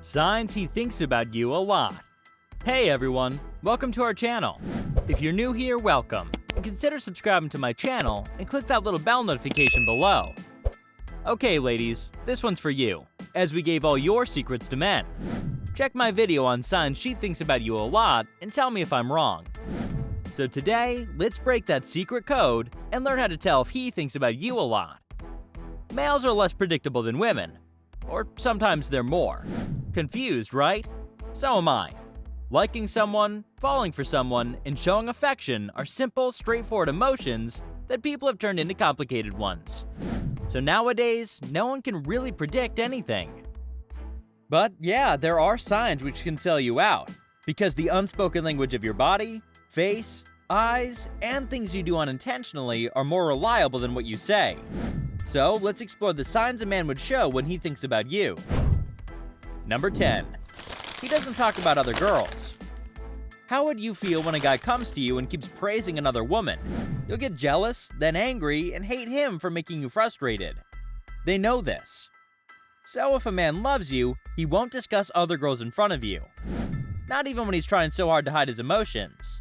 Signs he thinks about you a lot. Hey everyone, welcome to our channel. If you're new here, welcome, and consider subscribing to my channel and click that little bell notification below. Okay ladies, this one's for you, as we gave all your secrets to men. Check my video on signs she thinks about you a lot and tell me if I'm wrong. So today, let's break that secret code and learn how to tell if he thinks about you a lot. Males are less predictable than women, or sometimes they're more. Confused, right? So am I. Liking someone, falling for someone, and showing affection are simple, straightforward emotions that people have turned into complicated ones. So nowadays, no one can really predict anything. But yeah, there are signs which can sell you out, because the unspoken language of your body, face, eyes, and things you do unintentionally are more reliable than what you say. So let's explore the signs a man would show when he thinks about you. Number 10. He doesn't talk about other girls. How would you feel when a guy comes to you and keeps praising another woman? You'll get jealous, then angry, and hate him for making you frustrated. They know this. So if a man loves you, he won't discuss other girls in front of you. Not even when he's trying so hard to hide his emotions.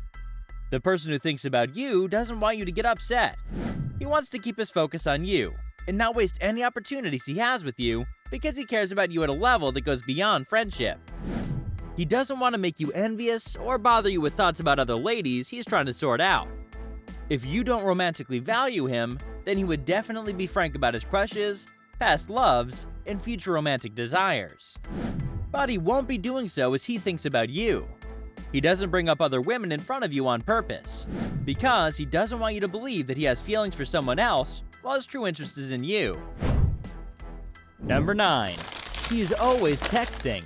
The person who thinks about you doesn't want you to get upset. He wants to keep his focus on you, and not waste any opportunities he has with you because he cares about you at a level that goes beyond friendship. He doesn't want to make you envious or bother you with thoughts about other ladies he's trying to sort out. If you don't romantically value him, then he would definitely be frank about his crushes, past loves, and future romantic desires. But he won't be doing so as he thinks about you. He doesn't bring up other women in front of you on purpose, because he doesn't want you to believe that he has feelings for someone else while his true interest is in you. Number 9. He is always texting.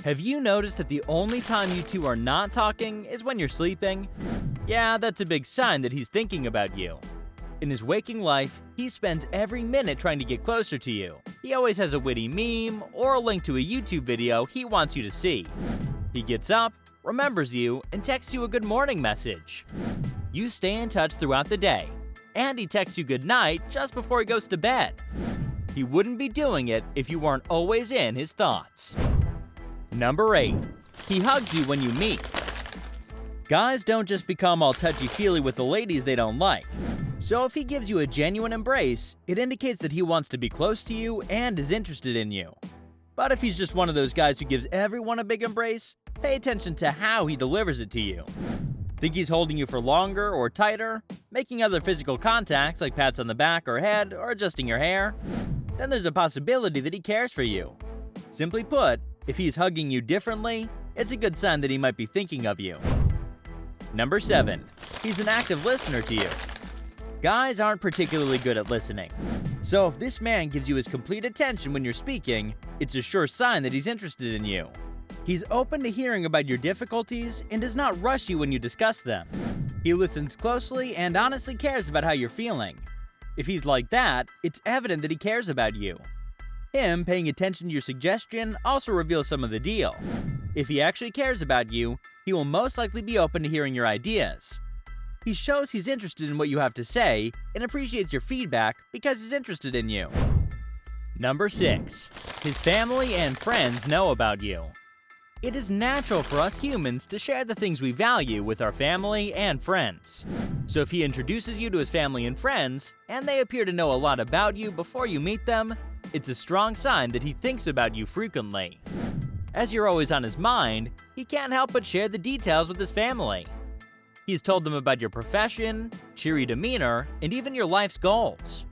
Have you noticed that the only time you two are not talking is when you're sleeping? Yeah, that's a big sign that he's thinking about you. In his waking life, he spends every minute trying to get closer to you. He always has a witty meme or a link to a YouTube video he wants you to see. He gets up, remembers you, and texts you a good morning message. You stay in touch throughout the day, and he texts you good night just before he goes to bed. He wouldn't be doing it if you weren't always in his thoughts. Number 8. He hugs you when you meet. Guys don't just become all touchy-feely with the ladies they don't like. So if he gives you a genuine embrace, it indicates that he wants to be close to you and is interested in you. But if he's just one of those guys who gives everyone a big embrace, pay attention to how he delivers it to you. Think he's holding you for longer or tighter, making other physical contacts like pats on the back or head or adjusting your hair? Then there's a possibility that he cares for you. Simply put, if he's hugging you differently, it's a good sign that he might be thinking of you. Number 7. He's an active listener to you. Guys aren't particularly good at listening. So if this man gives you his complete attention when you're speaking, it's a sure sign that he's interested in you. He's open to hearing about your difficulties and does not rush you when you discuss them. He listens closely and honestly cares about how you're feeling. If he's like that, it's evident that he cares about you. Him paying attention to your suggestion also reveals some of the deal. If he actually cares about you, he will most likely be open to hearing your ideas. He shows he's interested in what you have to say and appreciates your feedback because he's interested in you. Number 6. His family and friends know about you. It is natural for us humans to share the things we value with our family and friends. So if he introduces you to his family and friends, and they appear to know a lot about you before you meet them, it's a strong sign that he thinks about you frequently. As you're always on his mind, he can't help but share the details with his family. He's told them about your profession, cheery demeanor, and even your life's goals.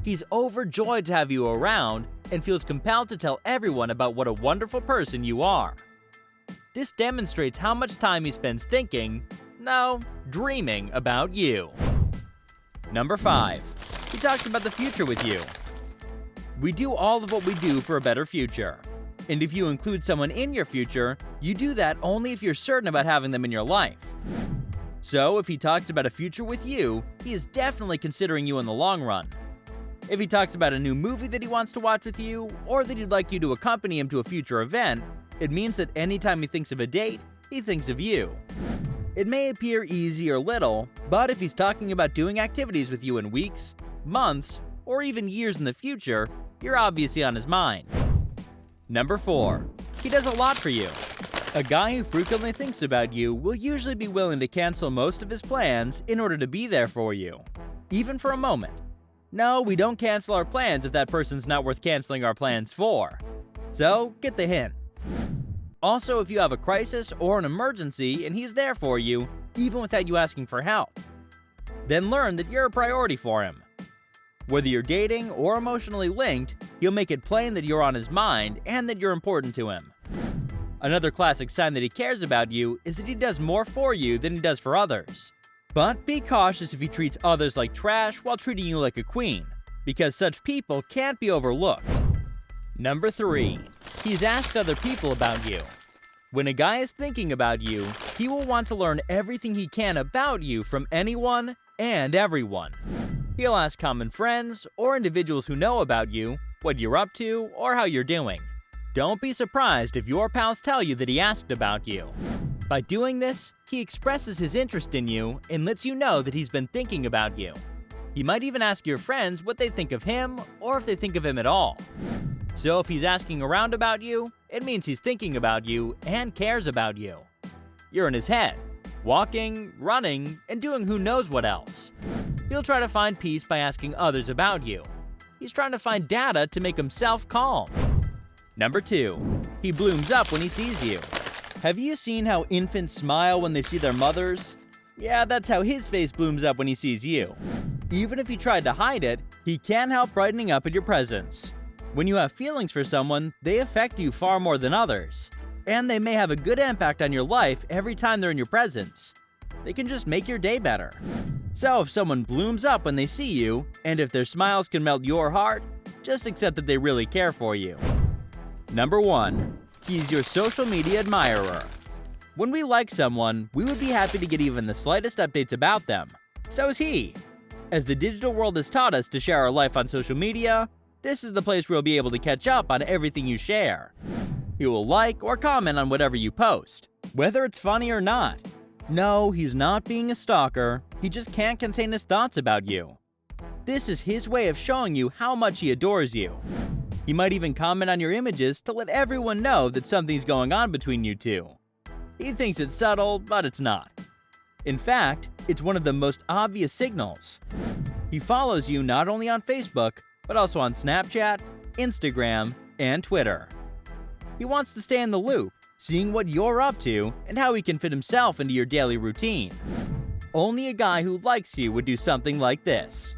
He's overjoyed to have you around and feels compelled to tell everyone about what a wonderful person you are. This demonstrates how much time he spends thinking, no, dreaming about you. Number 5. He talks about the future with you. We do all of what we do for a better future. And if you include someone in your future, you do that only if you're certain about having them in your life. So if he talks about a future with you, he is definitely considering you in the long run. If he talks about a new movie that he wants to watch with you, or that he'd like you to accompany him to a future event, it means that anytime he thinks of a date, he thinks of you. It may appear easy or little, but if he's talking about doing activities with you in weeks, months, or even years in the future, you're obviously on his mind. Number 4. He does a lot for you. A guy who frequently thinks about you will usually be willing to cancel most of his plans in order to be there for you, even for a moment. No, we don't cancel our plans if that person's not worth canceling our plans for. So, get the hint. Also, if you have a crisis or an emergency and he's there for you, even without you asking for help, then learn that you're a priority for him. Whether you're dating or emotionally linked, he'll make it plain that you're on his mind and that you're important to him. Another classic sign that he cares about you is that he does more for you than he does for others. But be cautious if he treats others like trash while treating you like a queen, because such people can't be overlooked. Number 3. He's asked other people about you. When a guy is thinking about you, he will want to learn everything he can about you from anyone and everyone. He'll ask common friends or individuals who know about you, what you're up to, or how you're doing. Don't be surprised if your pals tell you that he asked about you. By doing this, he expresses his interest in you and lets you know that he's been thinking about you. He might even ask your friends what they think of him or if they think of him at all. So if he's asking around about you, it means he's thinking about you and cares about you. You're in his head, walking, running, and doing who knows what else. He'll try to find peace by asking others about you. He's trying to find data to make himself calm. Number 2. He blooms up when he sees you. Have you seen how infants smile when they see their mothers? Yeah, that's how his face blooms up when he sees you. Even if he tried to hide it, he can't help brightening up at your presence. When you have feelings for someone, they affect you far more than others. And they may have a good impact on your life every time they're in your presence. They can just make your day better. So if someone blooms up when they see you, and if their smiles can melt your heart, just accept that they really care for you. Number 1. He's your social media admirer. When we like someone, we would be happy to get even the slightest updates about them. So is he. As the digital world has taught us to share our life on social media, this is the place where we'll be able to catch up on everything you share. He will like or comment on whatever you post, whether it's funny or not. No, he's not being a stalker, he just can't contain his thoughts about you. This is his way of showing you how much he adores you. He might even comment on your images to let everyone know that something's going on between you two. He thinks it's subtle, but it's not. In fact, it's one of the most obvious signals. He follows you not only on Facebook, but also on Snapchat, Instagram, and Twitter. He wants to stay in the loop, seeing what you're up to and how he can fit himself into your daily routine. Only a guy who likes you would do something like this.